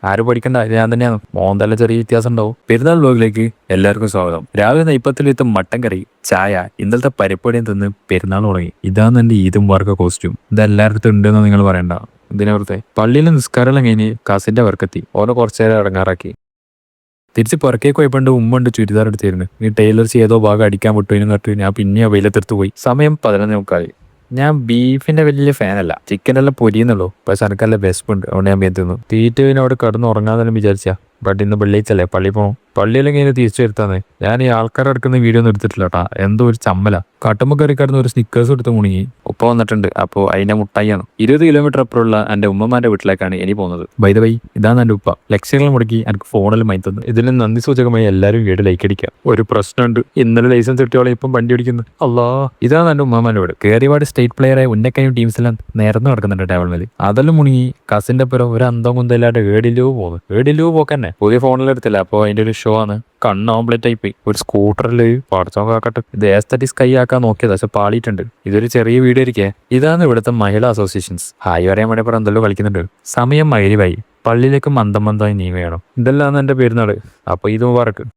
ആരും പഠിക്കണ്ട, ഞാൻ തന്നെയാണ്. മോന്തല്ല ചെറിയ വ്യത്യാസം ഉണ്ടാവും. പെരുന്നാൾ വ്ലോഗിലേക്ക് എല്ലാവർക്കും സ്വാഗതം. രാവിലെ നെയ്പ്പത്തിലെത്തും മട്ടൻ കറി, ചായ, ഇന്നലത്തെ പരിപ്പടിയും തിന്ന് പെരുന്നാൾ തുടങ്ങി. ഇതാണ് എന്റെ ഈദും വർക്ക കോസ്റ്റ്യൂം. ഇത് എല്ലായിടത്തും ഉണ്ടെന്ന് നിങ്ങൾ പറയണ്ട. ഇതിനകത്തെ പള്ളിയിലെ നിസ്കാരം കഴിഞ്ഞ് കസിന്റെ വർക്കെത്തി ഓനെ കുറച്ചേരം ഇറങ്ങാറാക്കി. തിരിച്ച് പുറക്കേക്ക് പോയപ്പോണ്ട് ഉമ്മണ്ട് ചുരിദാർ എടുത്തിരുന്നു. ഈ ടൈലർസ് ഏതോ ഭാഗം അടിക്കാൻ വിട്ടുവിനും കട്ട് ഞാൻ പിന്നെ വെയിലത്തെടുത്ത് പോയി. സമയം 11:45. ഞാൻ ബീഫിന്റെ വലിയ ഫാനല്ല, ചിക്കനെല്ലാം പൊരിയുന്നുള്ളൂ. പക്ഷെ എനിക്കല്ല വിശപ്പുണ്ട്, അതുകൊണ്ട് ഞാൻ തിന്നു. തീറ്റ അവിടെ കിടന്ന് ഉറങ്ങാന്നെല്ലാം വിചാരിച്ചാ. ബട്ട് ഇന്ന് വെള്ളിയാഴ്ചല്ലേ, പള്ളി പോകണം. പള്ളിയിലെങ്കിൽ ഇങ്ങനെ തിരിച്ചു വരുത്താന്ന്. ഞാൻ ഈ ആൾക്കാരെ എടുക്കുന്ന വീഡിയോ ഒന്നും എടുത്തിട്ടില്ല കേട്ടാ. എന്തോ ഒരു ചമ്മല. കട്ടുമ്പോ കയറി കിടന്ന് ഒരു സ്നിക്കേഴ്സ് എടുത്ത് മുണുങ്ങി. ഉപ്പ വന്നിട്ടുണ്ട്, അപ്പോൾ അതിന്റെ മുട്ടായിയാണ്. 20 കിലോമീറ്റർ അപ്പുറമുള്ള എന്റെ ഉമ്മമാന്റെ വീട്ടിലേക്കാണ് ഇനി പോകുന്നത്. ബൈ ദ വൈ, ഇതാണ് എന്റെ ഉപ്പ. ലക്ഷങ്ങൾ മുടക്കി എനിക്ക് ഫോണിൽ മൈ തന്നു. ഇതിന് നന്ദി സൂചകമായി എല്ലാവരും വീട് ലൈക്ക് അടിക്കുക. ഒരു പ്രശ്നമുണ്ട്, ഇന്നലെ ലൈസൻസ് കിട്ടിയോളെ ഇപ്പം വണ്ടി ഓടിക്കുന്നു. അല്ലാ, ഇതാണ് എന്റെ ഉമ്മമാന്റെ വീട്. കേറിവാട് സ്റ്റേറ്റ് പ്ലെയറായ ഉന്നക്കയും ടീംസ് എല്ലാം നേർന്ന് നടക്കുന്നുണ്ട് ടേബിൾ മേൽ. അതെല്ലാം മുണുങ്ങി കസിന്റെ പുറം ഒരു അന്തം കുന്തല്ലാണ്ട് ഏടിലോ പോകുന്നു. ഏടിലോ പോക്കന്നെ. പുതിയ ഫോണിലെടുത്തില്ല, അപ്പോൾ അതിന്റെ ഒരു ഷോ ആണ്. കണ്ണ് ഓംപ്ലേറ്റ് ആയി പോയി. ഒരു സ്കൂട്ടറിൽ പടച്ചോൻ കാക്കട്ടെ. ഇത് എസ്തറ്റിക്സ് കൈ ആക്കാൻ നോക്കിയത്, പക്ഷെ പാളിയിട്ടുണ്ട്. ഇതൊരു ചെറിയ വീഡിയോ ഇരിക്കേ. ഇതാണ് ഇവിടുത്തെ മഹിളാ അസോസിയേഷൻസ്. ഹായ് പറയാൻ വേണ്ടി പറഞ്ഞ എന്തെല്ലോ കളിക്കുന്നുണ്ട്. സമയം മൈലിവായി. പള്ളിയിലേക്ക് മന്ദം മന്ദമായി നീങ്ങുകയാണ്. ഇതെല്ലാം എന്റെ പെരുന്നാള്. അപ്പൊ ഇത് മുബാറക്ക്.